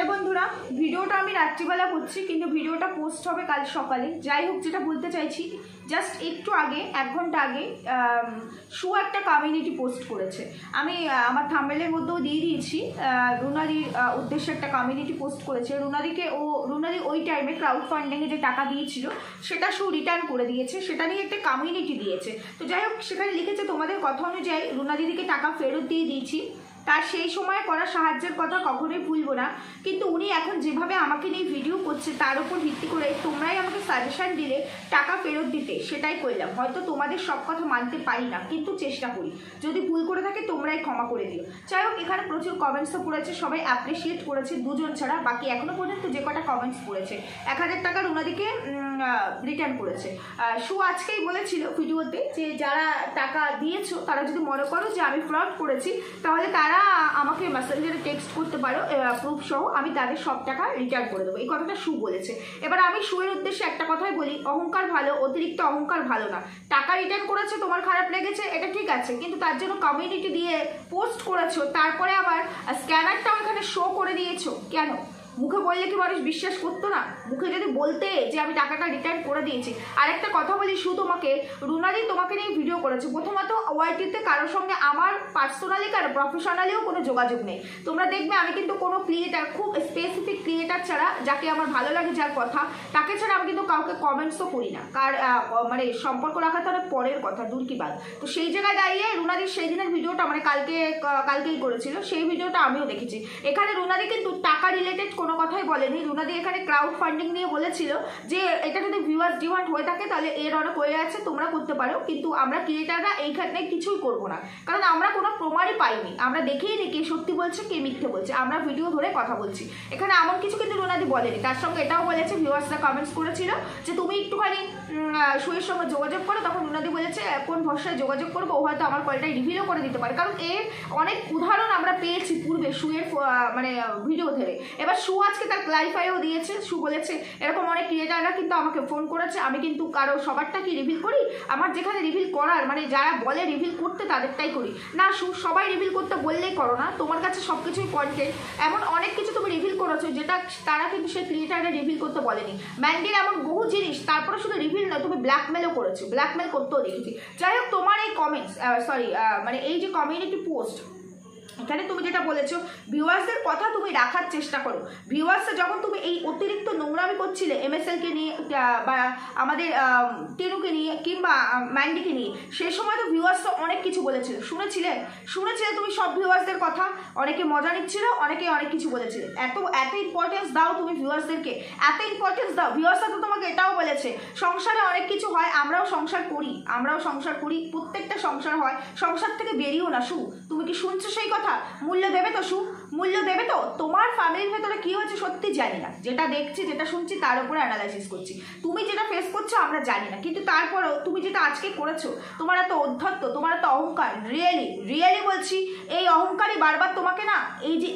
हाय बंधुरा भिडियोटा आमी रात्रिबेला करछि किन्तु भिडियोटा पोस्ट होबे काल सकाले। जाई होक जेटा बोलते चाइछि जस्ट एकटू आगे एक घंटा आगे शु एक कम्यूनिटी पोस्ट करेছে। আমি আমার থাম্বনেলের মধ্যেও দিয়ে দিয়েছি রুনাদির উদ্দেশ্যে একটা কমিউনিটি পোস্ট করেছে। রুনাদি ওই টাইমে ক্রাউড ফান্ডিংয়ে যে টাকা দিয়েছিল সেটা শু রিটার্ন করে দিয়েছে, সেটা নিয়ে একটা কমিউনিটি দিয়েছে। তো যাই হোক সেখানে লিখেছে তোমাদের কথা অনুযায়ী রুনাদিদিকে টাকা ফেরত দিয়ে দিয়েছি, তার সেই সময় করা সাহায্যের কথা কখনোই ভুলবো না। কিন্তু উনি এখন যেভাবে আমাকে নিয়ে ভিডিও করছে তার উপর ভিত্তি করে তোমরাই আমাকে সাজেশন দিলে টাকা ফেরত দিতে, সেটাই করলাম। হয়তো তোমাদের সব কথা মানতে পারি না কিন্তু চেষ্টা করি, যদি ভুল করে থাকে তোমরাই ক্ষমা করে দিও। যাই হোক এখানে প্রচুর কমেন্টসও পড়েছে, সবাই অ্যাপ্রিসিয়েট করেছে, দুজন ছাড়া বাকি এখনো পর্যন্ত যে কটা কমেন্টস পড়েছে 1000 টাকা রুনাদিকে রিটার্ন করেছে। শু আজকেই বলেছিল ভিডিওতে যে যারা টাকা দিয়েছো তারা যদি মনে করো যে আমি ফ্রড করেছি তাহলে তারা আমাকে মেসেঞ্জারে টেক্সট করতে পারো প্রুফ সহ, আমি তাদের সব টাকা রিটার্ন করে দেবো। এই কথাটা শু বলেছে। এবার আমি শুয়ের উদ্দেশ্যে একটা কথাই বলি, অহংকার ভালো, অতিরিক্ত অহংকার ভালো না। টাকা রিটার্ন করেছে, তোমার খারাপ লেগেছে, এটা ঠিক আছে, কিন্তু তার জন্য কমিউনিটি দিয়ে পোস্ট করেছো, তারপরে আবার স্ক্যানারটাও এখানে শো করে দিয়েছো কেন? মুখে বললে কি মানুষ বিশ্বাস করতো না? মুখে যদি বলতে যে আমি টাকাটা রিটার্ন করে দিয়েছি। আর একটা কথা বলি শু, তোমাকে রুনাদি তোমাকে নিয়ে ভিডিও করেছে। প্রথমত ওয়াইটিতে কারোর সঙ্গে আমার পার্সোনালি কারো প্রফেশনালিও কোনো যোগাযোগ নেই। তোমরা দেখবে আমি কিন্তু কোনো ক্রিয়েটার, খুব স্পেসিফিক ক্রিয়েটার ছাড়া, যাকে আমার ভালো লাগে যার কথা, তাকে ছাড়া আমি কিন্তু কাউকে কমেন্টসও করি না। মানে সম্পর্ক রাখা তো অনেক পরের কথা, দূর কি বাদ। তো সেই জায়গায় দাঁড়িয়ে রুনাদির সেই দিনের ভিডিওটা মানে কালকেই করেছিল, সেই ভিডিওটা আমিও দেখেছি। এখানে রুনাদি কিন্তু টাকা রিলেটেড কোনো কথাই বলেনি। রুনাদি এখানে ক্রাউড ফান্ডিং নিয়ে বলেছিল যে এটা যদি ভিউয়ার্স ডিমান্ড হয়ে থাকে তাহলে এর অনেক হয়ে আছে, তোমরা করতে পারো, কিন্তু আমরা ক্রিয়েটাররা এইখানে কিছুই করব না, কারণ আমরা কোনো প্রমাণই পাইনি। আমরা দেখেই নি কে সত্যি বলছে কে মিথ্যে বলছে, আমরা ভিডিও ধরে কথা বলছি। এখানে এমন কিছু কিন্তু রুনাদি বলেনি। তার সঙ্গে এটাও বলেছে, ভিউয়ার্সরা কমেন্টস করেছিল যে তুমি একটুখানি শুয়ের সঙ্গে যোগাযোগ করো, তখন রুনাদি বলেছে কোন ভরসায় যোগাযোগ করবো, ও হয়তো আমার কলটাই রিভিলও করে দিতে পারে, কারণ এর অনেক উদাহরণ আমরা পেয়েছি পূর্বে শুয়ের মানে ভিডিও ধরে। এবার শু আজকে তার ক্লারিফাইও দিয়েছে। শু বলেছে এরকম অনেক ক্রিয়েটাররা কিন্তু আমাকে ফোন করেছে, আমি কিন্তু কারো সবারটা কি রিভিল করি? আমার যেখানে রিভিল করার মানে যারা বলে রিভিল করতে তাদেরটাই করি না। শু সবাই রিভিল করতে বললেই করো না, তোমার কাছে সব কিছুই কন্টেন্ট। এমন অনেক কিছু তুমি রিভিল করেছো যেটা তারা কিন্তু সেই ক্রিয়েটাররা রিভিল করতে বলেনি। ম্যান্ডির এমন বহু জিনিস, তারপরে শুধু রিভিল নয় তুমি ব্ল্যাকমেলও করেছো, ব্ল্যাকমেল করতেও দেখেছি। যাই হোক তোমার এই কমেন্টস মানে এই যে কমিউনিটি পোস্ট, এখানে তুমি যেটা বলেছো ভিউয়ার্সদের কথা তুমি রাখার চেষ্টা করো। ভিউয়ার্সে যখন তুমি এই অতিরিক্ত নোংরামি করছিলে MSLকে নিয়ে বা আমাদের টেনুকে নিয়ে কিংবা ম্যান্ডিকে নিয়ে, সেই সময় তো ভিউয়ার্সরা অনেক কিছু বলেছিল, শুনেছিলে তুমি সব ভিউয়ার্সদের কথা। অনেকে মজা নিচ্ছিল, অনেকে অনেক কিছু বলেছিল। এত ইম্পর্টেন্স দাও তুমি ভিউয়ার্সদেরকে, এত ইম্পর্টেন্স দাও। ভিউয়ার্সরা তো তোমাকে এটাও বলেছে সংসারে অনেক কিছু হয়, আমরাও সংসার করি, প্রত্যেকটা সংসার হয়, সংসার থেকে বেরিয়েও না। শু তুমি কি শুনছো সেই কথা? মূল্য দেবে তো শু, মূল্য দেবে তো? তোমার ফ্যামিলির ভেতরে কি হয়েছে সত্যি জানি না, যেটা দেখছি যেটা শুনছি তার উপরে অ্যানালাইসিস করছি। তুমি যেটা ফেস করছো আমরা জানি না, কিন্তু তারপরেও তুমি যেটা আজকে করেছো, তোমার এত অধ্যত্ত, তোমার এত অহংকার, রিয়েলি বলছি এই অহংকারই বারবার তোমাকে না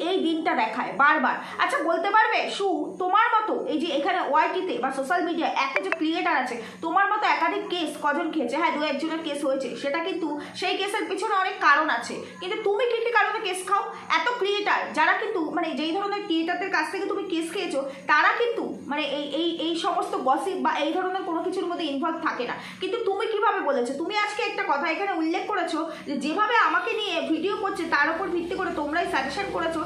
এই দিনটা দেখায় বারবার। আচ্ছা বলতে পারবে শু, তোমার মতো এই যে এখানে ওয়াইটিতে বা সোশ্যাল মিডিয়ায় একটা যে ক্রিয়েটার আছে, তোমার মতো একাধিক কেস কজন খেয়েছে? হ্যাঁ 2-1 কেস হয়েছে, সেটা কিন্তু সেই কেসের পিছনে অনেক কারণ আছে, কিন্তু তুমি কি কারণে কেস খাও? এত ক্রিয়েটার যারা কিন্তু মানে যেই ধরনের ক্রিয়েটারদের কাছ থেকে তুমি কেস খেয়েছো তারা কিন্তু মানে এই সমস্ত গসিপ বা এই ধরনের কোনো কিছুর মধ্যে ইনভলভ থাকে না, কিন্তু তুমি কিভাবে বলেছো? তুমি আজকে একটা কথা এখানে উল্লেখ করেছো যে যেভাবে আমাকে নিয়ে ভিডিও করছে তার উপর ভিত্তি করে তোমরাই সাজেশন করেছো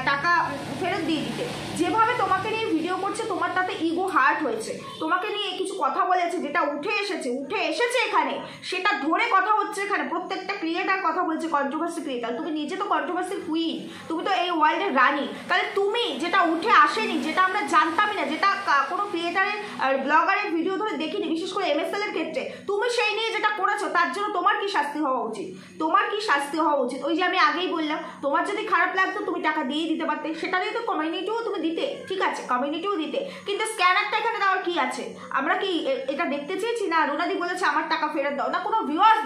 টাকা ফেরত দিয়ে দিতে। যেভাবে তোমাকে নিয়ে ভিডিও করছে তোমার তাতে ইগো হার্ট হয়েছে, তোমাকে নিয়ে কিছু কথা বলেছে যেটা উঠে এসেছে এখানে, সেটা ধরে কথা হচ্ছে এখানে। প্রত্যেকটা ক্রিয়েটার কথা বলছে, কন্ট্রোভার্সি ক্রিয়েটার। তুমি নিজে তো কন্ট্রোভার্সির কুইন, তুমি তো এই ওয়ার্ল্ডের রানী, তাহলে তুমি যেটা উঠে আসেনি, যেটা আমরা জানতামই না, যেটা কোনো ক্রিয়েটারের ব্লগারের ভিডিও ধরে দেখিনি, বিশেষ করে MSL এর ক্ষেত্রে, তুমি সেই নিয়ে যেটা করেছো তার জন্য তোমার কি শাস্তি হওয়া উচিত? ওই যে আমি আগেই বললাম, তোমার যদি খারাপ লাগতো তুমি টাকা দিয়ে দিতে পারতে, সেটা দিয়ে তো কমিউনিটিও তুমি দিতে, ঠিক আছে কমিউনিটিও দিতে, কিন্তু স্ক্যানারটা এখানে দেওয়ার কি আছে? আমরা কি এটা দেখতে চেয়েছি না? রুনাদি বলেছে আমার টাকা ফেরত দাও, না কোনো ভিউয়ার্স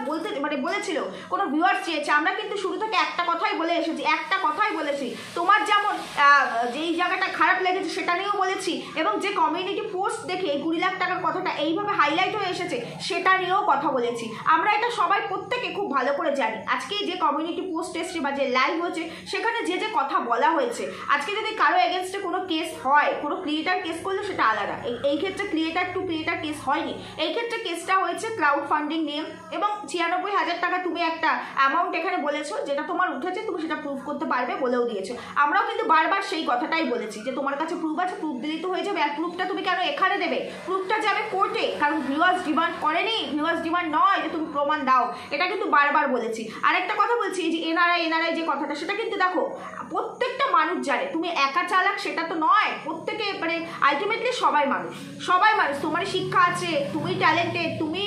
বলেছিল, কোনো ভিউয়ার্স চেয়েছে? আমরা কিন্তু শুরু থেকে একটা কথাই বলে এসেছি, তোমার যেমন যেই জায়গাটা খারাপ লেগেছে সেটা নিয়েও বলেছি, এবং যে কমিউনিটি পোস্ট দেখে 20 লাখ টাকার কথাটা এইভাবে হাইলাইট হয়ে এসেছে সেটা নিয়েও কথা বলেছি। আমরা এটা সবাই প্রত্যেকে খুব ভালো করে জানি। আজকে যে কমিউনিটি পোস্ট এসছে বা যে লাইভ হচ্ছে সেখানে যে যে কথা বলা হয়েছে, আজকে যদি কারো এগেনস্টে কোনো কেস হয়, কোনো ক্রিয়েটার কেস করলে সেটা আলাদা, এই ক্ষেত্রে ক্রিয়েটার টু ক্রিয়েটার কেস হয়নি, এই ক্ষেত্রে কেসটা হয়েছে ক্রাউড ফান্ডিং নিয়ে, এবং 96,000 টাকা তুমি একটা অ্যামাউন্ট এখানে বলেছো, যেটা তোমার উঠেছে তুমি সেটা প্রুভ করতে পারবে বলেও দিয়েছো। আমরাও কিন্তু বারবার সেই কথাটাই বলেছি যে তোমার কাছে প্রুফ আছে, প্রুফ দিলেই তো হয়ে যাবে। আর প্রুফটা তুমি কেন এখানে দেবে? প্রুফটা যাবে কোর্টে, কারণ ভিউয়ার্স ডিমান্ড করেনি, ভিউয়ার্স ডিমান্ড নয় যে তুমি প্রমাণ দাও, এটা কিন্তু বারবার বলেছি। আরেকটা কথা বলছি যে এনআরআই যে কথাটা, সেটা কিন্তু দেখো প্রত্যেকটা মানুষ জানে, তুমি একা চালাক সেটা তো নয়, প্রত্যেকে মানে আলটিমেটলি সবাই মানুষ, সবাই মানুষ। তোমার শিক্ষা আছে, তুমি ট্যালেন্টেড, তুমি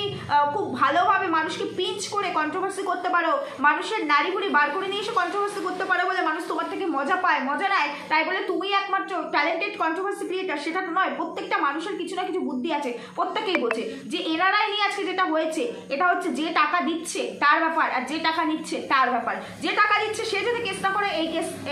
খুব ভালোভাবে মানুষকে পিঞ্চ করে কন্ট্রোভার্সি করতে পারো, মানুষের নারী ভুড়ি বার করে নিয়ে এসে কন্ট্রোভার্সি করতে পারো বলে মানুষ তোমার থেকে মজা পায়, মজা নেয়, তাই বলে তুমি একমাত্র ট্যালেন্টেড কন্ট্রোভার্সি ক্রিয়েটার সেটা তো নয়। প্রত্যেকটা মানুষের কিছু না কিছু বুদ্ধি আছে, প্রত্যেকেই বোঝে। যে এনআরআই নিয়ে আজকে যেটা হয়েছে, এটা হচ্ছে যে টাকা দিচ্ছে তার ব্যাপার, আর যে টাকা নিচ্ছে তার ব্যাপার। যে টাকা দিচ্ছে সে যদি কেস না করে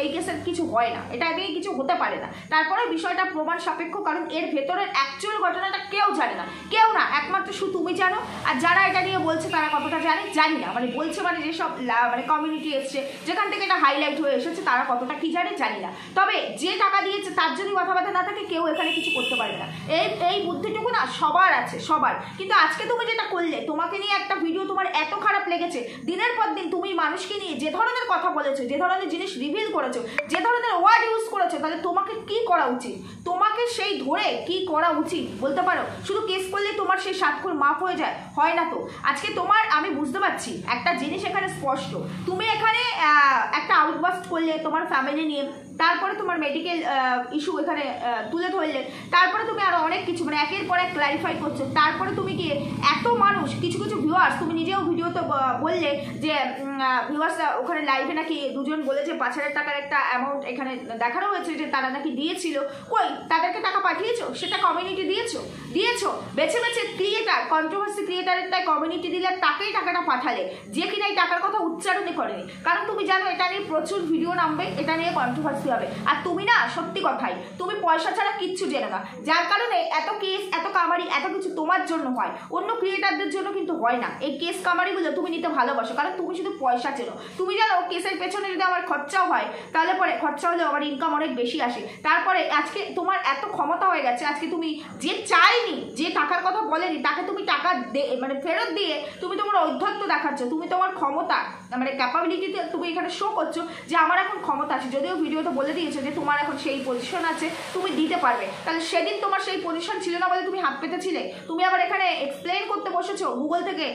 এই কেসের কিছু হয় না, এটা নিয়ে কিছু হতে পারে না। তারপরে বিষয়টা প্রমাণ সাপেক্ষ, কারণ এর ভেতরের অ্যাকচুয়াল ঘটনাটা কেউ জানে না, কেউ না, একমাত্র শুধু তুমি জানো। আর যারা এটা নিয়ে বলছে তারা কতটা জানি না, মানে বলছে মানে যেসব মানে কমিউনিটি এসছে যেখান থেকে এটা হাইলাইট হয়ে এসেছে তারা কতটা কি জানি না। তবে যে টাকা দিয়েছে তার যদি মাথা ব্যথা না থাকে কেউ এখানে কিছু করতে পারে না। এই বুদ্ধিটুকু না সবার আছে, সবার। কিন্তু আজকে তুমি যেটা করলে, তোমাকে নিয়ে একটা ভিডিও তোমার এত খারাপ লেগেছে, দিনের পর দিন তুমি মানুষকে নিয়ে যে ধরনের কথা বলেছো, যে ধরনের জিনিস রিভিল করেছো, যে ধরনের ওয়ার্ড ইউজ করেছো, তাহলে তোমাকে কি করা উচিত? তোমাকে সেই ধরে কি করা উচিত বলতে পারো? শুধু কেস করলে তোমার সেই সাতক্ষর মাফ হয়ে যায়? হয় না তো। আজকে তোমার আমি বুঝতে পারছি একটা জিনিস এখানে স্পষ্ট, তুমি এখানে একটা আউটবাস্ট করলে তোমার ফ্যামিলি নিয়ে, তারপরে তোমার মেডিকেল ইস্যু এখানে তুলে ধরলে, তারপরে তুমি আরো অনেক কিছু মানে একের পর এক ক্লারিফাই করছো, তারপরে তুমি গিয়ে এত মানুষ, কিছু ভিউয়ার্স, তুমি নিজেও ভিডিওতে বললে যে ভিউয়ার্স ওখানে লাইভে নাকি দুজন বলেছে 5,000 টাকার একটা অ্যামাউন্ট এখানে দেখানো হয়েছে যে তারা নাকি দিয়েছিল। কই, তাদেরকে টাকা পাঠিয়েছো? সেটা কমিউনিটি দিয়েছো? বেছে ক্রিয়েটার, কন্ট্রোভার্সি ক্রিয়েটারের তাই কমিউনিটি দিলে তাকেই টাকাটা পাঠালে, যে কিনা এই টাকার কথা উচ্চারণই করেনি। কারণ তুমি জানো এটা নিয়ে প্রচুর ভিডিও নামবে, এটা নিয়ে কন্ট্রোভার্সি হবে, আর তুমি না, সত্যি কথাই তুমি পয়সা ছাড়া কিচ্ছু জেনো না, যার কারণে এত কেস, এত কামারি, এত কিছু তোমার জন্য হয়, অন্য ক্রিয়েটারদের জন্য কিন্তু হয় না। এই কেস কামারিগুলো তুমি নিতে ভালোবাসো, কারণ তুমি শুধু পয়সা চেনো। তুমি জানো কেসের পেছনে যদি আমার খরচাও হয়, তাহলে পরে খরচা হলেও আমার ইনকাম অনেক বেশি আসে। তারপরে আজকে তোমার এত ক্ষমতা হয়ে গেছে, আজকে তুমি যে চাইনি, যে টাকার কথা বলেনি, তাকে তুমি টাকা মানে ফেরত দিয়ে তুমি তোমার ঔদ্ধত্য দেখাচ্ছ, তুমি তোমার ক্ষমতা মানে ক্যাপাবিলিটিতে তুমি এখানে শো করছো যে আমার এখন ক্ষমতা আছে। যদিও ভিডিওতে বলে দিয়েছো যে তোমার এখন সেই পজিশন আছে, তুমি দিতে পারবে, তাহলে সেদিন তোমার সেই পজিশন ছিল না বলে তুমি হাত পেতেছিলে। তুমি আবার এখানে এক্সপ্লেন করতে বসেছো, গুগল থেকে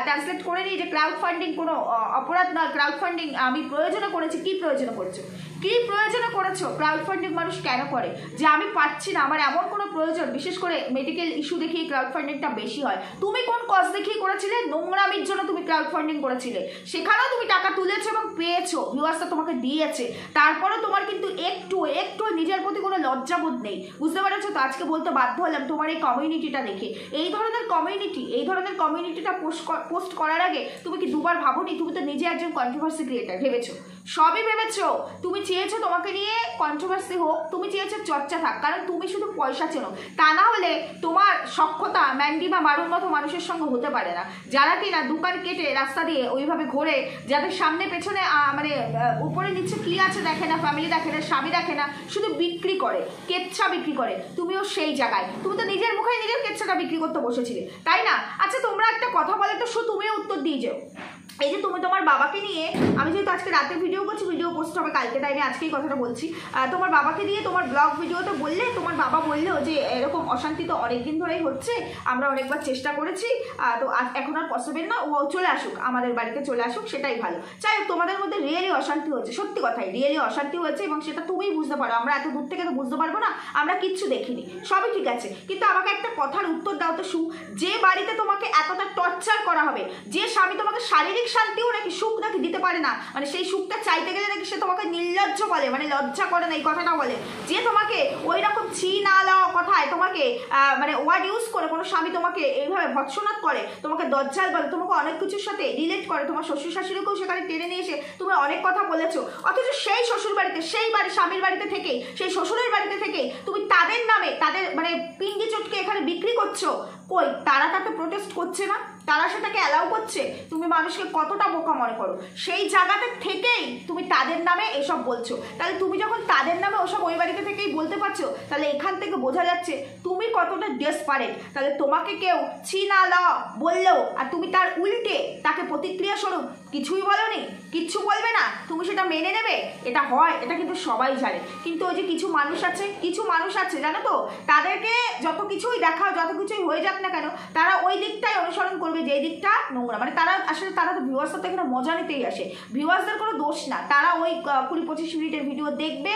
ট্রান্সলেট করে নিই যে ক্রাউড ফান্ডিং কোনো অপরাধ নয়, ক্রাউড ফান্ডিং আমি প্রয়োজনে করেছি। কি প্রয়োজনে করেছো? কি প্রয়োজনে করেছো? ক্রাউড ফান্ডিং মানুষ কেন করে? যে আমি পাচ্ছি না, আমার এমন কোনো প্রয়োজন, বিশেষ করে মেডিকেল ইস্যু দেখিয়ে ক্রাউড ফান্ডিংটা বেশি হয়। তুমি কোন কজ দেখিয়ে করেছিলে? নোংরামির জন্য তুমি ক্রাউড ফান্ডিং করেছিলে, সেখানেও তুমি টাকা তুলেছো এবং পেয়েছো, ভিউয়ার্সরা তোমাকে দিয়েছে, তারপরেও তোমার কিন্তু একটু নিজের প্রতি কোনো লজ্জাবোধ নেই। বুঝতে পেরেছো তো? আজকে বলতে বাধ্য হলাম তোমার এই কমিউনিটিটা দেখে। এই ধরনের কমিউনিটিটা পোস্ট করার আগে তুমি কি দুবার ভাবোনি? তুমি তো নিজে একজন কন্ট্রোভার্সি ক্রিয়েটার, ভেবেছো, সবই ভেবেছো। তুমি চেয়েছো তোমাকে নিয়ে কন্ট্রোভার্সি হোক, তুমি চেয়েছো চর্চা থাক, কারণ তুমি শুধু পয়সা চেনো। তা না হলে তোমার সক্ষতা ম্যান্ডি বা মারুর মতো মানুষের সঙ্গে হতে পারে না, যারা কিনা দোকান কেটে রাস্তা দিয়ে ওইভাবে ঘোরে, যাদের সামনে পেছনে মানে উপরে নিচে কি আছে দেখে না, ফ্যামিলি দেখে না, স্বামী দেখে না, শুধু বিক্রি করে, কেচ্ছা বিক্রি করে। তুমিও সেই জায়গায়, তুমি তো নিজের মুখে নিজের কেচ্ছাটা বিক্রি করতে বসেছিলে, তাই না? আচ্ছা তোমরা একটা কথা বলে তো, তুমিও উত্তর দিয়ে যাও। এই যে তুমি তোমার বাবাকে নিয়ে, আমি যেহেতু আজকে রাতে ভিডিও করছি, ভিডিও পোস্ট হবে কালকে, তাই আমি আজকেই কথাটা বলছি, তোমার বাবাকে দিয়ে তোমার ব্লগ ভিডিওতে বললে, তোমার বাবা বললেও যে এরকম অশান্তি তো অনেকদিন ধরেই হচ্ছে, আমরা অনেকবার চেষ্টা করেছি, তো এখন আর পসিবল না, ও চলে আসুক, আমাদের বাড়িতে চলে আসুক, সেটাই ভালো। চাই তোমাদের মধ্যে রিয়েলি অশান্তি হচ্ছে, সত্যি কথাই রিয়েলি অশান্তি হয়েছে, এবং সেটা তুমিই বুঝতে পারো, আমরা এত দূর থেকে তো বুঝতে পারবো না, আমরা কিচ্ছু দেখিনি, সবই ঠিক আছে। কিন্তু আমাকে একটা কথার উত্তর দাও তো, যে বাড়িতে তোমাকে এতটা টর্চার করা হবে, যে স্বামী তোমাকে শারীরিক শারীরিক শান্তিও নাকি সুখ নাকি দিতে পারে না, মানে সেই সুখটা চাইতে গেলে নাকি সে তোমাকে নির্লজ্জ বলে, মানে লজ্জা করে না এই কথাটা বলে, যে তোমাকে ওই রকম ছি না লওয়া কথায় তোমাকে মানে ওয়ার্ড ইউজ করে কোনো স্বামী তোমাকে এইভাবে ভৎসনাত করে, তোমাকে দজ্জাল বলে, তোমাকে অনেক কিছুর সাথে রিলেট করে, তোমার শ্বশুর শাশুড়িকেও সেখানে টেনে নিয়ে এসে তুমি অনেক কথা বলেছো, অথচ সেই শ্বশুর বাড়িতে, সেই বাড়ি স্বামীর বাড়িতে থেকেই, সেই শ্বশুরের বাড়িতে থেকেই তুমি তাদের নামে তাদের মানে পিঙ্গি চটকে এখানে বিক্রি করছো। কই তারা তাতে প্রোটেস্ট করছে না, তারা সেটাকে অ্যালাউ করছে? তুমি মানুষকে কতটা বোকা মনে করো, সেই জায়গাতে থেকেই তুমি তাদের নামে এসব বলছো। তাহলে তুমি যখন তাদের নামে ওসব ওই বাড়িতে থেকেই বলতে পারছো, তাহলে এখান থেকে বোঝা যাচ্ছে তুমি কতটা ডেসপারেট। তাহলে তোমাকে কেউ ছি না ল বললেও আর তুমি তার উল্টে তাকে প্রতিক্রিয়া স্বরূপ কিছুই বলোনি, কিচ্ছু বলবে না, তুমি সেটা মেনে নেবে, এটা হয়, এটা কিন্তু সবাই জানে। কিন্তু ওই যে কিছু মানুষ আছে জানো তো, তাদেরকে যত কিছুই দেখাও, যত কিছুই হয়ে যাক না কেন, তারা ওই দিকটাই অনুসরণ করবে যে দিকটা নোংরা, মানে তারা আসলে তারা তো ভিউয়ার্সদের তো এখানে মজা নিতেই আসে, ভিউয়ার্সদের কোনো দোষ না, তারা ওই 20-25 মিনিটের ভিডিও দেখবে,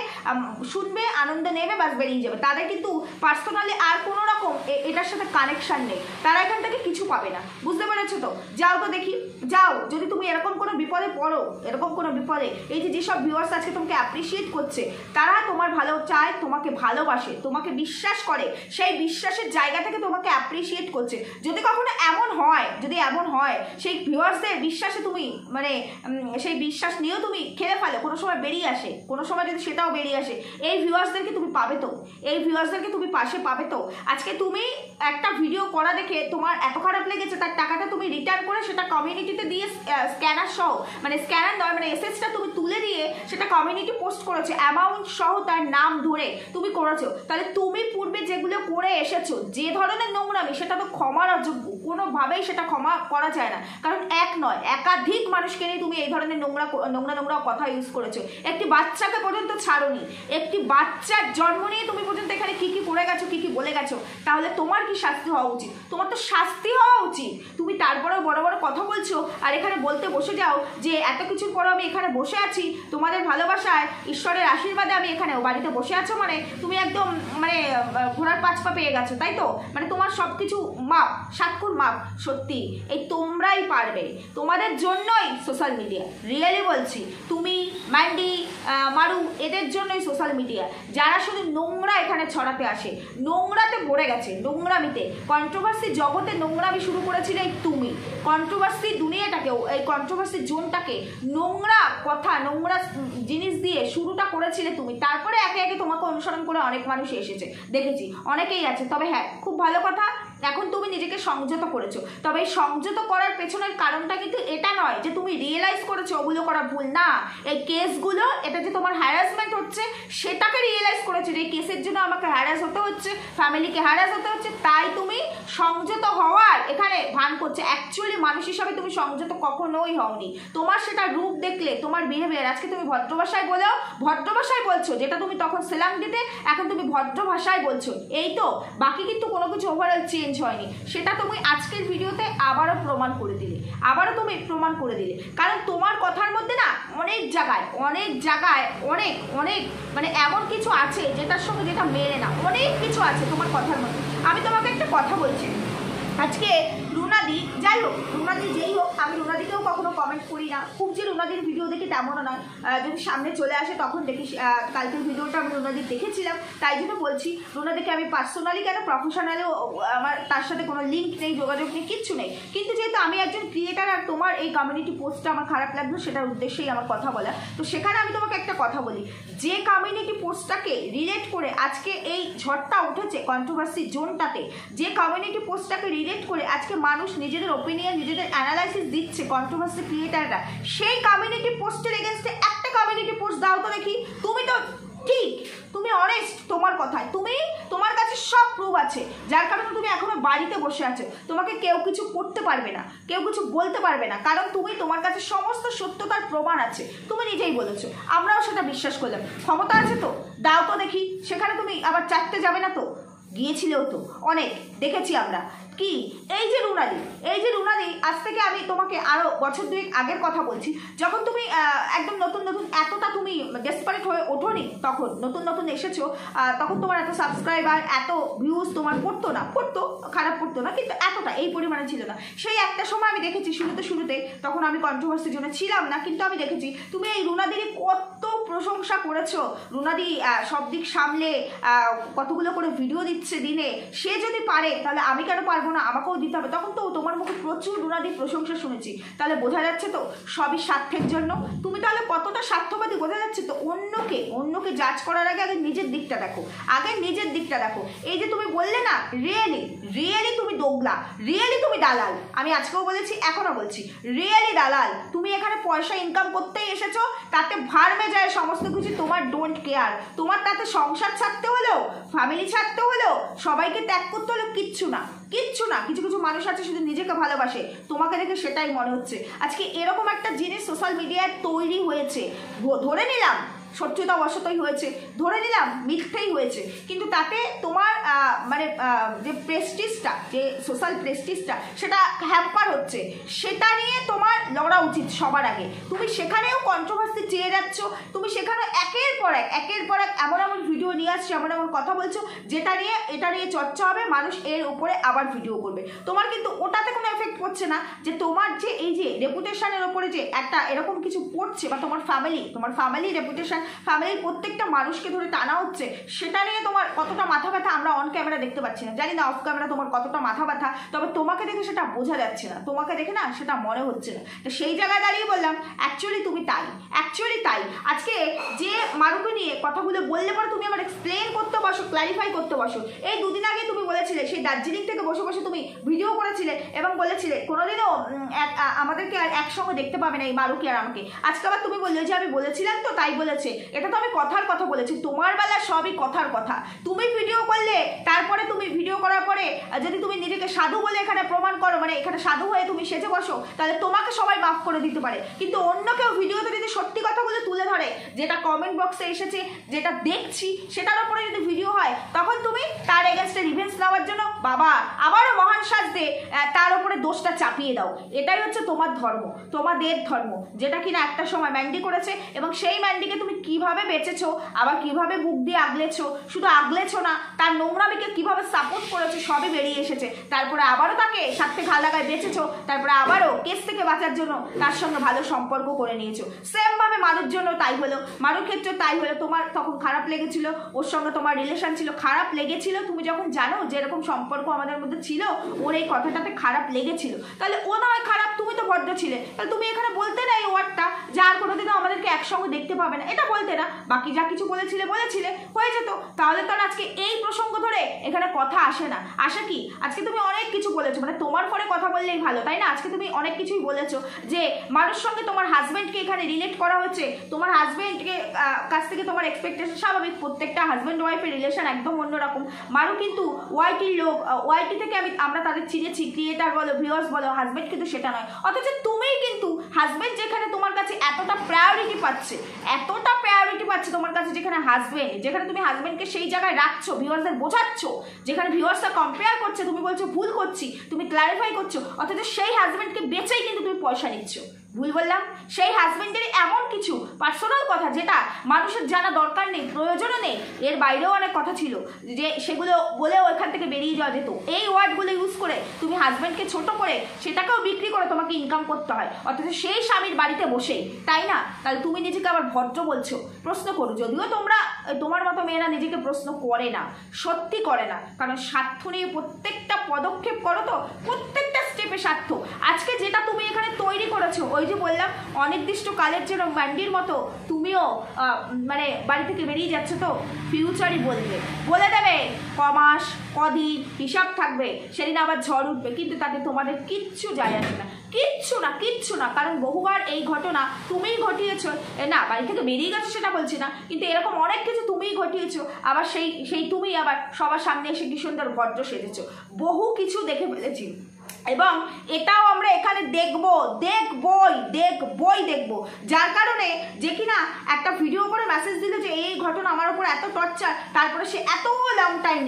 শুনবে, আনন্দ নেবে, বাস বেরিয়ে যাবে, তাদের কিন্তু পার্সোনালি আর কোনো রকম এটার সাথে কানেকশন নেই, তারা এখান থেকে কিছু পাবে না, বুঝতে পেরেছো তো? যাও তো দেখি, যাও, যদি তুমি এরকম কোনো বিপদে পড়ো, এরকম কোনো বিপদে, এই যে যেসব ভিউয়ার্স আজকে তোমাকে অ্যাপ্রিসিয়েট করছে, তারা তোমার ভালো চায়, তোমাকে ভালোবাসে, তোমাকে বিশ্বাস করে, সেই বিশ্বাসের জায়গা থেকে তোমাকে অ্যাপ্রিসিয়েট করছে। যদি কখনো এমন হয় সেই ভিউয়ার্সদের বিশ্বাসে তুমি মানে সেই বিশ্বাস নিয়েও তুমি খেলে ফেলো, কোনো সময় বেরিয়ে আসে, কোনো সময় যদি সেটাও বেরিয়ে আসে, এই ভিউয়ার্সদেরকে তুমি পাবে তো, এই ভিউয়ার্সদেরকে তুমি পাশে পাবে তো। আজকে তুমি একটা ভিডিও করা দেখে তোমার এত খারাপ লেগেছে, তার টাকাটা তুমি রিটার্ন করে সেটা কমিউনিটিতে দিয়ে স্ক্যানার সহ, মানে স্ক্যানার নয়, মানে এসএসটা তুমি তুলে দিয়ে সেটা কমিউনিটি পোস্ট করেছো, অ্যামাউন্ট সহ তার নাম ধরে তুমি করেছো। তাহলে তুমি পূর্বে যেগুলো করে এসেছো, যে ধরনের নোংরামি, সেটা তো ক্ষমার অযোগ্য, কোনোভাবেই সেটা ক্ষমা করা যায় না, কারণ এক নয় একাধিক মানুষকে নিয়ে তুমি এই ধরনের নোংরা কথা ইউজ করেছো। একটি বাচ্চাকে পর্যন্ত ছাড়োনি, একটি বাচ্চার জন্ম নিয়ে তুমি পর্যন্ত এখানে কি করে গেছো, কি বলে গেছো, তাহলে তোমার কি শাস্তি হওয়া উচিত? তোমার তো শাস্তি হওয়া উচিত। তুমি তারপরেও বড় বড় কথা বলছো আর এখানে বলতে বসে যাও যে এত কিছুর পরে আমি এখানে বসে আছি, তোমাদের ভালোবাসায়, ঈশ্বরের আশীর্বাদে আমি এখানে বাড়িতে বসে আছো, মানে তুমি একদম মানে ঘোড়ার 5 পা পেয়ে গেছো, তাই তো? মানে তোমার সব কিছু মাপ, সাতকুর মাপ। সত্যি এই তোমরাই পারবে, তোমাদের জন্যই সোশ্যাল মিডিয়া, রিয়েলি বলছি, তুমি ম্যান্ডি, মারু, এদের জন্যই সোশ্যাল মিডিয়া, যারা শুধু নোংরা এখানে ছড়াতে আসে, নোংরাতে ভরে গেছে, নোংরামিতে, কন্ট্রোভার্সি জগতে নোংরামি শুরু করেছিলে তুমি, কন্ট্রোভার্সি দুনিয়াটাকে, এই কন্ট্রোভার্সি জোনটাকে নোংরা কথা, নোংরা জিনিস দিয়ে শুরুটা করেছিলে তুমি, তারপরে একে একে তোমাকে অনুসরণ করে অনেক মানুষ এসেছে, দেখেছি অনেকেই আছে। তবে হ্যাঁ, খুব ভালো কথা, এখন তুমি নিজেকে সংযত করেছো, তবে এই সংযত করার পেছনের কারণটা কিন্তু এটা নয় যে তুমি রিয়েলাইজ করেছো ওগুলো করা ভুল না, এই কেসগুলো, এটা যে তোমার হ্যারাসমেন্ট হচ্ছে সেটাকে রিয়েলাইজ করেছো, যে এই কেসের জন্য আমাকে হ্যারাস হতে হচ্ছে, ফ্যামিলিকে হ্যারাস হতে হচ্ছে, তাই তুমি সংযত হওয়ার এখানে ভান করছে। অ্যাকচুয়ালি মানুষ হিসাবে তুমি সংযত কখনোই হওনি, তোমার সেটা রূপ দেখলে, তোমার বিহেভিয়ার, আজকে তুমি ভদ্র ভাষায় বলেও ভদ্র ভাষায় বলছো, যেটা তুমি তখন সেলাম দিতে, এখন তুমি ভদ্র ভাষায় বলছো, এই তো, বাকি কিন্তু কোনো কিছু ওভারঅল চেঞ্জ হয়নি, সেটা তুমি আজকের ভিডিওতে আবারও প্রমাণ করে দিলে, কারণ তোমার কথার মধ্যে না অনেক জায়গায় অনেক মানে এমন কিছু আছে যেটার সঙ্গে যেটা মেলে না, অনেক কিছু আছে তোমার কথার মধ্যে। আমি তোমাকে একটা কথা বলছি, আজকে রুনাদি, যাই হোক রুনাদি যেই হোক, আমি রুনাদিকেও কখনো কমেন্ট করি না, খুব যে রুনাদির ভিডিও দেখি তেমনও নয়, যদি সামনে চলে আসে তখন দেখি। কালকের ভিডিওটা আমি রুনাদির দেখেছিলাম, তাই জন্য বলছি, রুনাদিকে আমি পার্সোনালি কেন, প্রফেশনালিও আমার তার সাথে কোনো লিঙ্ক নেই, যোগাযোগ নেই, কিচ্ছু নেই, কিন্তু যেহেতু আমি একজন ক্রিয়েটার আর তোমার এই কমিউনিটি পোস্টটা আমার খারাপ লাগলো, সেটার উদ্দেশ্যেই আমার কথা বলা। তো সেখানে আমি তোমাকে একটা কথা বলি, যে কমিউনিটি পোস্টটাকে রিলেট করে আজকে এই ঝড়টা উঠেছে কন্ট্রোভার্সি জোনটাতে, যে কমিউনিটি পোস্টটাকে রিলেট করে আজকে মানুষ নিজেদের ওপিনিয়ন, নিজেদের অ্যানালাইসিস দিচ্ছে কন্ট্রোভার্সি ক্রিয়েটাররা, সেই কমিউনিটি পোস্টের এগেনস্টে একটা কমিউনিটি পোস্ট দাও তো দেখি। তুমি তো ঠিক, তুমি অনেস্ট তোমার কথায়, তোমার কাছে সব প্রুফ আছে, যার কারণে তুমি এখনো বাড়িতে বসে আছো, তোমাকে কেউ কিছু করতে পারবে না, কেউ কিছু বলতে পারবে না, কারণ তোমার কাছে সমস্ত সত্যতার প্রমাণ আছে, তুমি নিজেই বলেছো, আমরাও সেটা বিশ্বাস করলাম। ক্ষমতা আছে তো দাও তো দেখি, সেখানে তুমি আবার চাটতে যাবে না তো, গিয়েছিলেও তো অনেক, দেখেছি আমরা, কি এই যে রুনাদি আজ থেকে আমি তোমাকে আরো বছর দুয়েক আগের কথা বলছি, যখন তুমি একদম নতুন এতটা তুমি ডেসপারেট হয়ে ওঠোনি, তখন নতুন এসেছো, তখন তোমার এত সাবস্ক্রাইবার এত ভিউজ তোমার পড়তো খারাপ পড়তো না, কিন্তু এতটা এই পরিমাণে ছিল না। সেই একটা সময় আমি দেখেছি শুরুতে তখন আমি কন্ট্রোভার্সির জন্য ছিলাম না, কিন্তু আমি দেখেছি তুমি এই রুনাদির কত প্রশংসা করেছো। রুনাদি সব দিক সামলে কতগুলো করে ভিডিও দিচ্ছে দিনে, সে যদি পারে তাহলে আমি কেন পারবো না, আমাকেও দিতে হবে। তখন তো তোমার মুখে প্রচুর রুনাদির প্রশংসা শুনেছি, তাহলে বোঝা যাচ্ছে তো সবই স্বার্থের জন্য। তুমি তাহলে কতটা স্বার্থবাদী বোঝা যাচ্ছে তো। অন্যকে জাজ করার আগে নিজের দিকটা দেখো, এই যে তুমি বললে না, রিয়েলি তুমি দোগলা, রিয়েলি তুমি দালাল। আমি আজকেও বলেছি, এখনো বলছি, রিয়েলি দালাল। তুমি এখানে পয়সা ইনকাম করতেই এসেছো, তাতে ভার্মে যায় সমস্ত কিছু, তোমার ডোন্ট কেয়ার। তোমার তাতে সংসার ছাড়তে হলেও, ফ্যামিলি ছাড়তে হলেও, সবাইকে ত্যাগ করতে হলেও কিচ্ছু না। কিছু মানুষ আছে শুধু নিজেকে ভালোবাসে, তোমাকে দেখে সেটাই মনে হচ্ছে। আজকে এরকম একটা জিনিস সোশ্যাল মিডিয়ায় তৈরি হয়েছে, ধরে নিলাম সত্যতাবশতই হয়েছে, ধরে নিলাম মিথ্যেই হয়েছে, কিন্তু তাতে তোমার মানে যে প্রেস্টিজটা, যে সোশ্যাল প্রেস্টিজটা, সেটা হ্যাম্পার হচ্ছে। সেটা নিয়ে তোমার লড়া উচিত সবার আগে। তুমি সেখানেও কন্ট্রোভার্সি চেয়ে যাচ্ছ, তুমি সেখানে একের পর এক এমন ভিডিও নিয়ে আসছো, এমন কথা বলছো এটা নিয়ে চর্চা হবে, মানুষ এর উপরে আবার ভিডিও করবে। তোমার কিন্তু ওটাতে কোনো এফেক্ট পড়ছে না, যে তোমার যে এই যে রেপুটেশনের ওপরে যে একটা এরকম কিছু পড়ছে, বা তোমার ফ্যামিলি রেপুটেশন, ফ্যামিলির প্রত্যেকটা মানুষকে ধরে টানা হচ্ছে, সেটা নিয়ে তোমার কতটা মাথা ব্যথা আমরা অন ক্যামেরা দেখতে পাচ্ছি না, জানি না অফ ক্যামেরা তোমার কতটা মাথা ব্যথা, তবে তোমাকে দেখে সেটা বোঝা যাচ্ছে না, তোমাকে দেখে না সেটা মনে হচ্ছে না। তো সেই জায়গায় দাঁড়িয়ে বললাম অ্যাকচুয়ালি তুমি তাই। আজকে যে মারুকে নিয়ে কথাগুলো বললে পরে তুমি আমার এক্সপ্লেন করতে বসো, ক্লারিফাই করতে বসো। এই দুদিন আগে তুমি বলেছিলে, সেই দার্জিলিং থেকে বসে তুমি ভিডিও করেছিলে এবং বলেছিলে কোনোদিনও আমাদেরকে আর একসঙ্গে দেখতে পাবে না এই মারুকে আর আমাকে। আজকে আবার তুমি বললে যে আমি বলেছিলাম তো তাই বলেছে, এটা তো আমি কথার কথা বলেছি, তোমার বেলা সবই কথার কথা। তুমি ভিডিও করলে, তারপরে তুমি ভিডিও করার পরে যদি তুমি নিজেকে সাধু বলে এখানে প্রমাণ করো, মানে এখানে সাধু হয়ে তুমি সেজে বসো, তাহলে তোমাকে সবাই মাফ করে দিতে পারে। কিন্তু অন্য কেউ ভিডিওতে যদি সত্যি কথাগুলো তুলে ধরে, যেটা কমেন্ট বক্সে এসেছে, যেটা দেখছি, সেটার উপরে যদি ভিডিও হয়, তখন তুমি তার এগেনস্টে রিভেঞ্জ নেওয়ার জন্য বাবা আবারও মহান সাজতে তার উপরে দোষটা চাপিয়ে দাও। এটাই হচ্ছে তোমার ধর্ম, তোমাদের ধর্ম, যেটা কিনা একটা সময় ম্যান্ডি করেছে, এবং সেই ম্যান্ডিকে তুমি কিভাবে বেঁচেছো, আবার কিভাবে বুক দিয়ে আগলেছো, শুধু আগলেছো না, তার নোংরামিকে কিভাবে সাপোর্ট করেছো, সবই বেরিয়ে এসেছে। তারপরে আবারও তাকে সাথে ঘা লাগায় বেঁচেছো, তারপরে আবারও কেস থেকে বাঁচার জন্য তার সঙ্গে ভালো সম্পর্ক করে নিয়েছো। সেম ভাবে মারুর জন্য তাই হলো, মারুর ক্ষেত্রে তাই হলো। তোমার তখন খারাপ লেগেছিল, ওর সঙ্গে তোমার রিলেশন ছিল, খারাপ লেগেছিল। তুমি যখন জানো যে এরকম সম্পর্ক আমাদের মধ্যে ছিল, ওর এই কথাটাতে খারাপ লেগেছিল, তাহলে ও না হয় খারাপ, তুমি তো ভদ্র ছিলে, তাহলে তুমি এখানে বলতে না এই ওয়ার্ডটা, যে আর কোনোদিনও আমাদেরকে একসঙ্গে দেখতে পাবে না, এটা বলতে না। বাকি যা কিছু বলেছিলে হয়ে যেত। তাহলে তো আজকে এই প্রসঙ্গ ধরে এখানে কথা আসে না। আসে কি, আজকে তুমি অনেক কিছু বলেছো, মানে তোমার ফোনে কথা বললেই ভালো, তাই না? আজকে তুমি অনেক কিছুই বলেছো, যে মানুষের সঙ্গে তোমার হাজবেন্ডকে এখানে রিলেট করা হচ্ছে, তোমার হাজবেন্ডকে কাছ থেকে তোমার এক্সপেকটেশন স্বাভাবিক, প্রত্যেকটা হাজবেন্ড ওয়াইফের রিলেশন একদম অন্যরকম। মারু কিন্তু ওয়াইটির লোক, ওয়াইটি থেকে আমরা তাদের চিনেছি, ক্রিয়েটার বলো, ভিউয়ার্স বলো, হাজবেন্ড কিন্তু সেটা নয়। অথচ তুমিই কিন্তু হাজবেন্ড যেখানে তোমার কাছে এতটা প্রায়োরিটি পাচ্ছে তোমার কাছে, যেখানে তুমি হাজবেন্ডকে সেই জায়গায় রাখছো, ভিউয়ার্সদের বোঝাচ্ছ, যেখানে ভিউয়ার্সরা কম্পেয়ার করছে, তুমি বলছো ভুল করছি, তুমি ক্লারিফাই করছো, অথচ সেই হাজবেন্ডকে বেচেই কিন্তু তুমি পয়সা নিচ্ছ। ভুল বললাম? সেই হাজবেন্ডের এমন কিছু পার্সোনাল কথা যেটা মানুষের জানা দরকার নেই, প্রয়োজনও নেই, এর বাইরেও অনেক কথা ছিল, যে সেগুলো বলেও এখান থেকে বেরিয়ে যাওয়া যেত। এই ওয়ার্ডগুলো ইউজ করে তুমি হাজবেন্ডকে ছোট করে সেটাকেও বিক্রি করে তোমাকে ইনকাম করতে হয়, অথচ সেই স্বামীর বাড়িতে বসেই, তাই না? তাহলে তুমি নিজেকে আবার ভদ্র বলছো? প্রশ্ন করো। যদিও তোমার মতো মেয়েরা নিজেকে প্রশ্ন করে না, সত্যি করে না, কারণ স্বার্থ নিয়ে প্রত্যেকটা পদক্ষেপ করো, তো প্রত্যেকটা স্টেপে স্বার্থ। আজকে যেটা তুমি এখানে তৈরি করেছো, ওই যে বললাম অনির্দিষ্টকালের জন্য ম্যান্ডির মতো তুমিও মানে বাড়ি থেকে বেরিয়ে যাচ্ছ, তো ফিউচারই বলে দেবে কমাস কদিন হিসাব থাকবে, সেদিন আবার ঝড় উঠবে, কিন্তু তাতে তোমাদের কিচ্ছু যায় আসে না, কিচ্ছু না। কারণ বহুবার এই ঘটনা তুমিই ঘটিয়েছো, না বাড়ি থেকে বেরিয়ে গেছো সেটা বলছি না, কিন্তু এরকম অনেক কিছু তুমিই ঘটিয়েছো। আবার সেই তুমি আবার সবার সামনে এসে কি সুন্দর ভদ্র সেজেছো, বহু কিছু দেখে ফেলেছি। এবং এটাও আমরা এখানে দেখবো যার কারণে যে কিনা একটা ভিডিও করে মেসেজ দিল যে এই ঘটনা আমার উপর এত টর্চার, তারপরে সে এত লং টাইম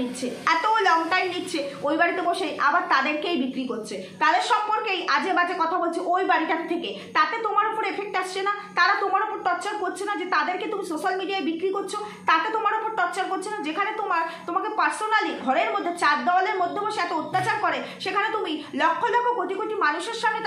নিচ্ছে ওই বাড়িতে বসে আবার তাদেরকেই বিক্রি করছে, তাদের সম্পর্কেই আজে বাজে কথা বলছে ওই বাড়িটার থেকে। তাতে তোমার উপর এফেক্ট আসছে না? তারা তোমার উপর টর্চার করছে না যে তাদেরকে তুমি সোশ্যাল মিডিয়ায় বিক্রি করছো? তাতে তোমার উপর টর্চার করছে না? যেখানে তোমাকে পার্সোনালি ঘরের মধ্যে 4 দেওয়ালের মধ্যে বসে এত অত্যাচার করে, সেখানে তুমি লক্ষ লক্ষ কোটি কোটি মানুষের সামনে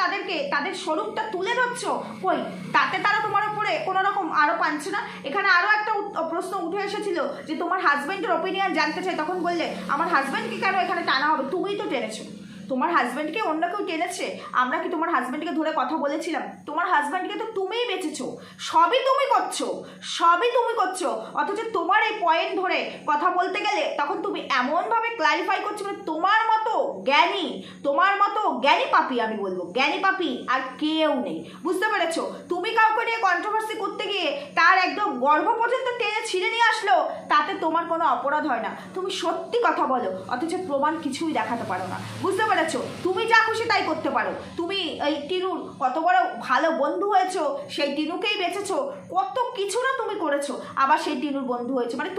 তাদের স্বরূপটা তুলে ধরছো, কই তাতে তারা তোমার উপরে কোনো রকম আরো পাচ্ছে না? এখানে আরো একটা প্রশ্ন উঠে এসেছিল যে তোমার হাজবেন্ডের ওপিনিয়ন জানতে চাই, তখন বললে আমার হাজবেন্ডকে কেন এখানে টানা হবে, তুমিই তো টেনেছো। তোমার হাজব্যান্ডকে অন্য কেউ টেনেছে? আমরা কি তোমার হাজব্যান্ডকে ধরে কথা বলেছিলাম? তোমার হাজব্যান্ডকে তো তুমিই বেঁচেছো, সবই তুমি করছো। অথচ তোমার এই পয়েন্ট ধরে কথা বলতে গেলে তখন তুমি এমনভাবে ক্লারিফাই করছো, মানে তোমার মতো জ্ঞানী পাপি, আমি বলবো জ্ঞানী পাপি আর কেউ নেই, বুঝতে পেরেছো? তুমি কাউকে নিয়ে কন্ট্রোভার্সি করতে গিয়ে তার একদম গর্ভ পর্যন্ত টেনে ছিঁড়ে নিয়ে আসলো, তাতে তোমার কোনো অপরাধ হয় না। তুমি সত্যি কথা বলো, অথচ প্রমাণ কিছুই দেখাতে পারো না, বুঝতে পেরেছো? তুমি যা খুশি তাই করতে পারো। তুমি এই টিনুর কত বড় ভালো বন্ধু হয়েছো, সেই টিনুকেই বেঁচেছো, কত কিছু না তুমি করেছো, আবার সেই টিনুর বন্ধু হয়েছে। মানে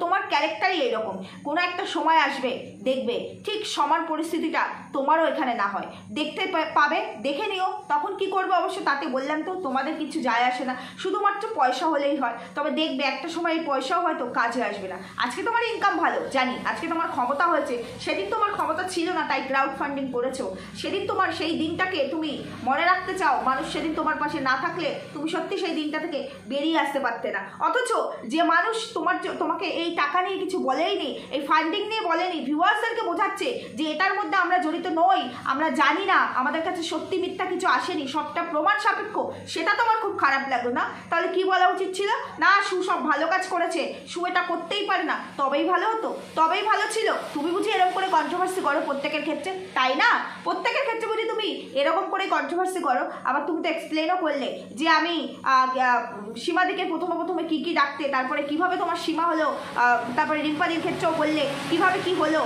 তোমার ক্যারেক্টারই এইরকম। কোনো একটা সময় আসবে, দেখবে ঠিক সমান পরিস্থিতিটা তোমারও এখানে না হয়, দেখতে পাবে, দেখে নিও। তখন কি করবে অবশ্য তাতে বললাম তো, তোমাদের কিছু যায় আসে না, শুধুমাত্র পয়সা হলেই হয়। তবে দেখবে একটা সময় এই পয়সাও হয়তো কাজে আসবে না। আজকে তোমার ইনকাম ভালো জানি, আজকে তোমার ক্ষমতা হয়েছে, সেদিন তোমার ক্ষমতা ছিল না তাই ক্রাউড ফান্ডিং করেছো। সেদিন তোমার সেই দিনটাকে তুমি মনে রাখতে চাও, মানুষ সেদিন তোমার পাশে না থাকলে তুমি সত্যি সেই দিনটা থেকে বেরিয়ে আসতে পারতে না। অথচ যে মানুষ তোমাকে এই টাকা নিয়ে কিছু বলেইনি, এই ফান্ডিং নিয়ে বলেনি, ভিউয়ার্সদেরকে বোঝাচ্ছে যে এটার মধ্যে আমরা জড়িত নই, আমরা জানি না, আমাদের কাছে সত্যি মিথ্যা কিছু আসেনি, সবটা প্রমাণ সাপেক্ষ, সেটা তোমার খুব খারাপ লাগলো না? তাহলে কি বলা উচিত ছিল? না, সু সব ভালো কাজ করেছে, সু এটা করতেই পারে না, তবেই ভালো হতো, তবেই ভালো ছিল। তুমি বুঝি এরকম করে কন্ট্রোভার্সি করো প্রত্যেকের ক্ষেত্রে, তাই না? প্রত্যেকের ক্ষেত্রে বুঝি তুমি এরকম করে কন্ট্রোভার্সি করো। আবার তুমি তো এক্সপ্লেনও করলে যে আমি সীমাদিকে প্রথমে কি ডাকতে, তারপরে কিভাবে তোমার সীমা হলো, তারপরে রিম্পাদির ক্ষেত্রেও বললে কিভাবে কি হলো,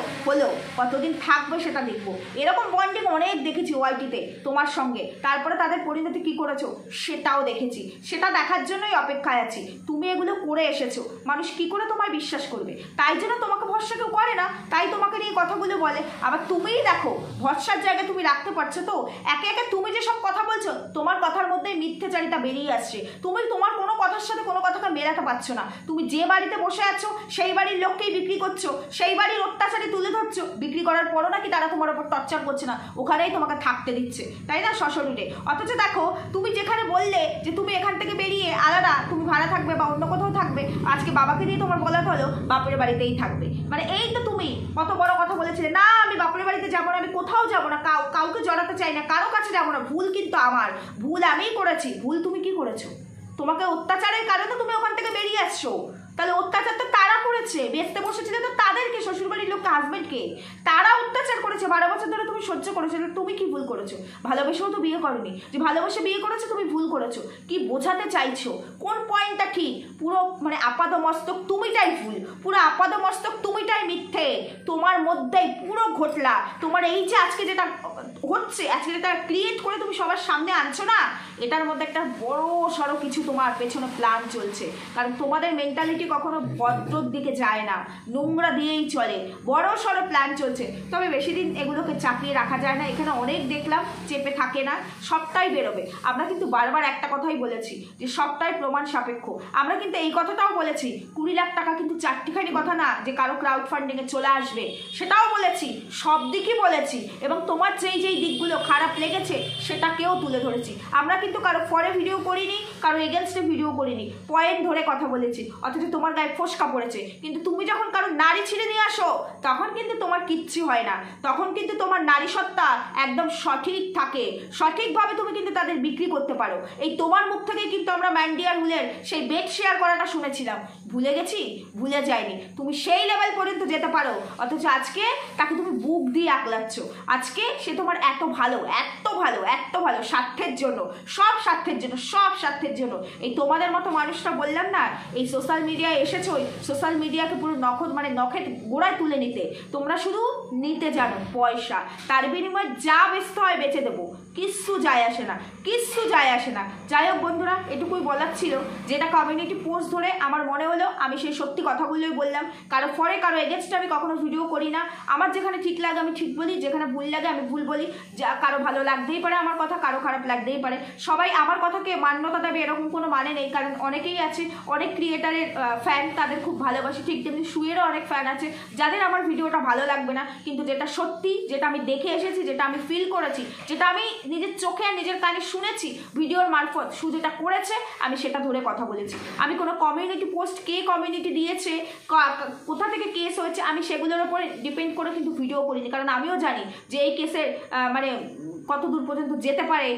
কতদিন থাকবে সেটা দেখবো। এরকম বন্ডিং অনেক দেখেছি ওয়াইটিতে তোমার সঙ্গে, তারপরে তাদের পরিণতি কি করেছো সেটাও দেখেছি, সেটা দেখার জন্যই অপেক্ষায় আছি। তুমি এগুলো করে এসেছো, মানুষ কি করে তোমায় বিশ্বাস করবে? তাই জন্য তোমাকে ভরসা কেউ করে না, তাই তোমাকে নিয়ে কথাগুলো বলে। আবার তুমিই দেখো ভরসার জায়গায় তুমি রাখতে পারছো তো? একে একে তুমি যেসব কথা বলছো, তোমার কথার মধ্যে মিথ্যেচারিতা বেরিয়ে আসছে। তুমি তোমার কোনো কথার সাথে কোনো কথাকে মেলাতে পারছো না। তুমি যে বাড়িতে বসে আছো সেই বাড়ির লোককেই বিক্রি করছো, সেই বাড়ির অত্যাচারী তুলে ধরছো, বিক্রি করার পরও নাকি তারা তোমার উপর টর্চার করছে না, ওখানেই তোমাকে থাকতে দিচ্ছে, তাই না, সশরীরে? অথচ দেখো তুমি যেখানে বললে যে তুমি এখান থেকে বেরিয়ে আলাদা তুমি ভাড়া থাকবে বা অন্য কোথাও থাকবে, আজকে বাবাকে দিয়ে তোমার বলা হলো বাপের বাড়িতেই থাকবে। মানে এই তো তুমি কত বড় কথা বলেছিলে, না আমি বাপের বাড়িতে যাবো না, আমি কোথাও যাবো না, কাউকে জড়াতে চাই না, কারো কাছে যাবো না। ভুল কিন্তু আমার, ভুল আমিই করেছি। ভুল তুমি কি করেছো? তোমাকে অত্যাচারের কারণে তুমি ওখান থেকে বেরিয়ে আসছো। তাহলে অত্যাচার তো তারা করেছে, বেচতে বসেছিল তো তাদেরকে, শ্বশুরবাড়ির লোককে, হাজবেন্ডকে, তারা অত্যাচার করেছে। 12 বছর ধরে তুমি সহ্য করেছো, তুমি কি ভুল করেছো? ভালোবেসেও তো বিয়ে করনি, যে ভালোবেসে বিয়ে করেছো তুমি ভুল করেছো। কি বোঝাতে চাইছো? কোন পয়েন্টটা ঠিক? পুরো মানে আপাদমস্তক তুমিটাই ভুল, পুরো আপাদমস্তক তুমিটাই মিথ্যে, তোমার মধ্যেই পুরো ঘটলা। তোমার এই যে আজকে যেটা হচ্ছে, আজকে যেটা ক্রিয়েট করে তুমি সবার সামনে আনছো না, এটার মধ্যে একটা বড় সড়ো কিছু তোমার পেছনে প্ল্যান চলছে। কারণ তোমাদের মেন্টালিটি কখনো ভদ্রর দিকে যায় না, নোংরা দিয়েই চলে, বড় সড়ো প্ল্যান চলছে। তবে বেশি দিন এগুলোকে চাপিয়ে রাখা যায় না, এখানে অনেক দেখলাম চেপে থাকে না, সবটাই বেরোবে। আমরা কিন্তু বারবার একটা কথাই বলেছি যে সবটাই প্রমাণ সাপেক্ষ। আমরা কিন্তু এই কথাটাও বলেছি 20 লাখ টাকা কিন্তু চারটিখানি কথা না যে কারো ক্রাউড ফান্ডিংয়ে চলে আসবে, সেটাও বলেছি, সব দিকই বলেছি। এবং তোমার যেই দিকগুলো খারাপ লেগেছে সেটাকেও তুলে ধরেছি। আমরা কিন্তু কারো ফরে ভিডিও করিনি, কারো এগেনস্টে ভিডিও করিনি, পয়েন্ট ধরে কথা বলেছি। অথচ তোমার গায়ে ফোসকা পড়েছে, কিন্তু তুমি যখন কারো নারী ছিঁড়ে নিয়ে আসো তখন কিন্তু তোমার কিচ্ছু হয় না, তখন কিন্তু তোমার নারী সত্তা একদম সঠিক থাকে, সঠিকভাবে তুমি কিন্তু তাদের বিক্রি করতে পারো। এই তোমার মুখ থেকে কিন্তু আমরা ম্যান্ডিয়ার হুলের সেই বেড শেয়ার করাটা শুনেছিলাম, ভুলে গেছি? ভুলে যায়নি, তুমি সেই লেভেল পর্যন্ত যেতে পারো। অথচ আজকে তাকে তুমি বুক দিয়ে আকলাচ্ছ। আজকে সে তোমার এত ভালো স্বার্থের জন্য, সব স্বার্থের জন্য। এই তোমাদের মতো মানুষরা বললাম না, এই সোশ্যাল মিডিয়ায় এসেছো, সোশ্যাল মিডিয়াকে পুরো নখের গোড়ায় হয় তুলে নিতে, তোমরা শুধু নিতে জানো পয়সা, তার বিনিময়ে যা বেচতে হয় বেচে দেবো, কিচ্ছু যায় আসে না, কিচ্ছু যায় আসে না। যাই হোক বন্ধুরা, এটুকুই বলার ছিল, যেটা কমিউনিটি পোস্ট ধরে আমার মনে হলো আমি সেই সত্যি কথাগুলোই বললাম। কারো ফরে কারো এগেনস্টে আমি কখনো ভিডিও করি না, আমার যেখানে ঠিক লাগে আমি ঠিক বলি, যেখানে ভুল লাগে আমি ভুল বলি। যা কারো ভালো লাগতেই পারে আমার কথা, কারো খারাপ লাগতেই পারে, সবাই আমার কথাকে মান্যতা দেবে এরকম কোনো মানে নেই। কারণ অনেকেই আছে, অনেক ক্রিয়েটারের ফ্যান, তাদের খুব ভালোবাসি, ঠিক তেমনি শুয়েরও অনেক ফ্যান আছে যাদের আমার ভিডিওটা ভালো লাগবে না, কিন্তু যেটা সত্যি, যেটা আমি দেখে এসেছি, যেটা আমি ফিল করেছি, যেটা আমি নিজের চোখে নিজের কানে শুনেছি ভিডিওর মারফত, শু যেটা করেছে আমি সেটা ধরে কথা বলেছি। আমি কোনো কমিউনিটি পোস্ট কে কমিউনিটি দিয়েছে, কোথা থেকে কেস হয়েছে, আমি সেগুলোর উপরে ডিপেন্ড করে কিন্তু ভিডিও করিনি। কারণ আমিও জানি যে এই কেসের মানে কত দূর পর্যন্ত যেতে পারে,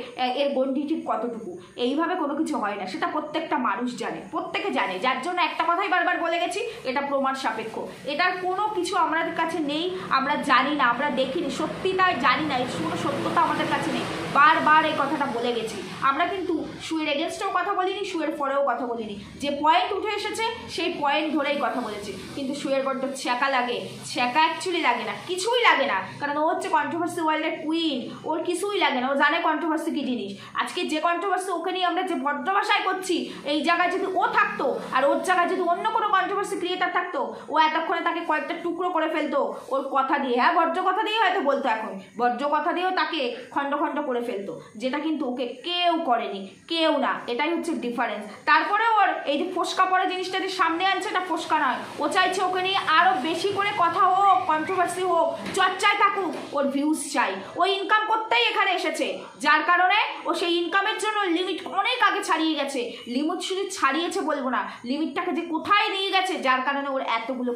এর গণ্ডি ঠিক কতটুকু। এইভাবে কোনো কিছু হয় না, সেটা প্রত্যেকটা মানুষ জানে, প্রত্যেকে জানে। যার জন্য একটা কথাই বারবার বলে গেছি, এটা প্রমাণ সাপেক্ষ, এটার কোনো কিছু আমাদের কাছে নেই, আমরা জানি না, আমরা দেখিনি, সত্যিটা জানি না, এর কোনো সত্যতা আমাদের কাছে নেই। বারবার এই কথাটা বলে গেছি। আমরা কিন্তু শুয়ের এগেনস্টেও কথা বলিনি, শুয়ের পরেও কথা বলিনি, যে পয়েন্ট উঠে এসেছে সেই পয়েন্ট ধরেই কথা বলেছি। কিন্তু শুয়ের বড্ড ছ্যাঁকা লাগে, ছ্যাঁকা অ্যাকচুয়ালি লাগে না, কিছুই লাগে না, কারণ ও হচ্ছে কন্ট্রোভার্সি ওয়ার্ল্ডের কুইন, ওর কিছুই লাগে না, ও জানে কন্ট্রোভার্সি কী জিনিস। আজকে যে কন্ট্রোভার্সি ওকে নিয়ে আমরা যে ভদ্র ভাষায় করছি, এই জায়গায় যদি ও থাকতো আর ওর জায়গায় যদি অন্য কোনো কন্ট্রোভার্সি ক্রিয়েটার থাকতো, ও এতক্ষণে তাকে কয়েকটা টুকরো করে ফেলতো ওর কথা দিয়ে। হ্যাঁ, বজ্র কথা দিয়ে হয়তো বলতো, এখন বজ্র কথা দিয়েও তাকে খণ্ড খণ্ড করে ফেলতো, যেটা কিন্তু ওকে কেউ করেনি, কেউ না, এটাই হচ্ছে ডিফারেন্স। তারপরে ওর এই যে ফোসকা পড়া জিনিসটা যে সামনে আনছে, এটা ফোসকা নয়, ও চাইছে ওকে নিয়ে আরও বেশি করে কথা হোক, কন্ট্রোভার্সি হোক, চর্চায় থাকুক, ওর ভিউজ চাই, ও ইনকাম করতেই এখানে এসেছে, যার কারণে ও সেই ইনকামের জন্য লিমিট অনেক আগে ছাড়িয়ে গেছে। লিমিট শুধু ছাড়িয়েছে বলবো না, লিমিটটাকে যে কোথায় নিয়ে গেছে, যার কারণে ওর এতগুলো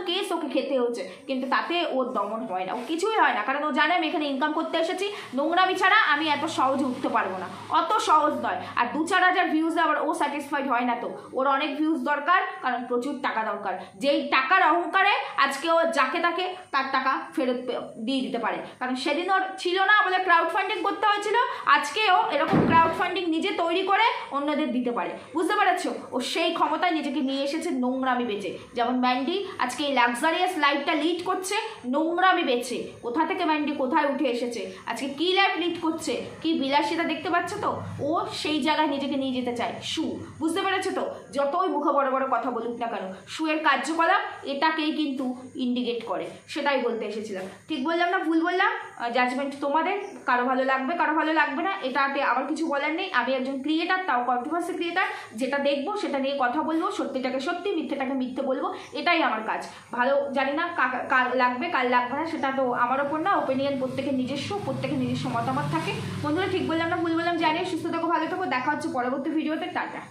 কেস ওকে খেতে হচ্ছে, কিন্তু তাতে ওর দমন হয় না, ও কিছুই হয় না, কারণ ও জানে আমি এখানে ইনকাম করতে এসেছি, নোংরামি ছাড়া আমি এত সহজে উঠতে পারবো না, অত সহজ নয়। আর 2-4 হাজার ভিউজ আবার ও স্যাটিসফাইড হয় না, তো ওর অনেক ভিউজ দরকার, কারণ প্রচুর টাকা দরকার। যেই টাকার অহংকারে আজকে ও যাকে তাকে তার টাকা ফেরত দিয়ে দিতে পারে, কারণ সেদিন ওর ছিল না বলে ক্রাউড ফান্ডিং করতে হয়েছিল, আজকেও এরকম ক্রাউড ফান্ডিং নিজে তৈরি করে অন্যদের দিতে পারে, বুঝতে পারছো? ও সেই ক্ষমতায় নিজেকে নিয়ে এসেছে নোংরামি বেচে। যেমন ম্যান্ডি আজকে এই লাক্সারিয়াস লাইফটা লিড করছে নোংরামি বেচে। কোথা থেকে ম্যান্ডি কোথায় উঠে এসেছে, আজকে কি লাইফ লিড করছে, কি বিলাসিতা দেখতে পাচ্ছ তো, ও সেই জায়গায় নিজেকে নিয়ে যেতে চায় শু, বুঝতে পেরেছো তো? যতই মুখে বড় বড় কথা বলুক না কেন, শুয়ের কার্যকলাপ এটাকেই কিন্তু ইন্ডিকেট করে, সেটাই বলতে এসেছিলাম। ঠিক বললাম না ভুল বললাম? জাজমেন্ট তোমাদের, কারো ভালো লাগবে কারো ভালো লাগবে না, এটাতে আমার কিছু বলার নেই। আমি একজন ক্রিয়েটার, তাও কন্ট্রোভার্সি ক্রিয়েটার, যেটা দেখবো সেটা নিয়ে কথা বলবো, সত্যিটাকে সত্যি, মিথ্যেটাকে মিথ্যে বলবো, এটাই আমার কাজ। ভালো জানি না কার লাগবে কার লাগবে না, সেটা তো আমার ওপর না, ওপিনিয়ন প্রত্যেকের নিজস্ব, প্রত্যেকের নিজস্ব মতামত থাকে। বন্ধুরা, ঠিক বললাম না ভুল বললাম জানিয়ে সুস্থ থাকো, ভালো থাকো, দেখা হচ্ছে পরবর্তী ভিডিওতে, টাটা।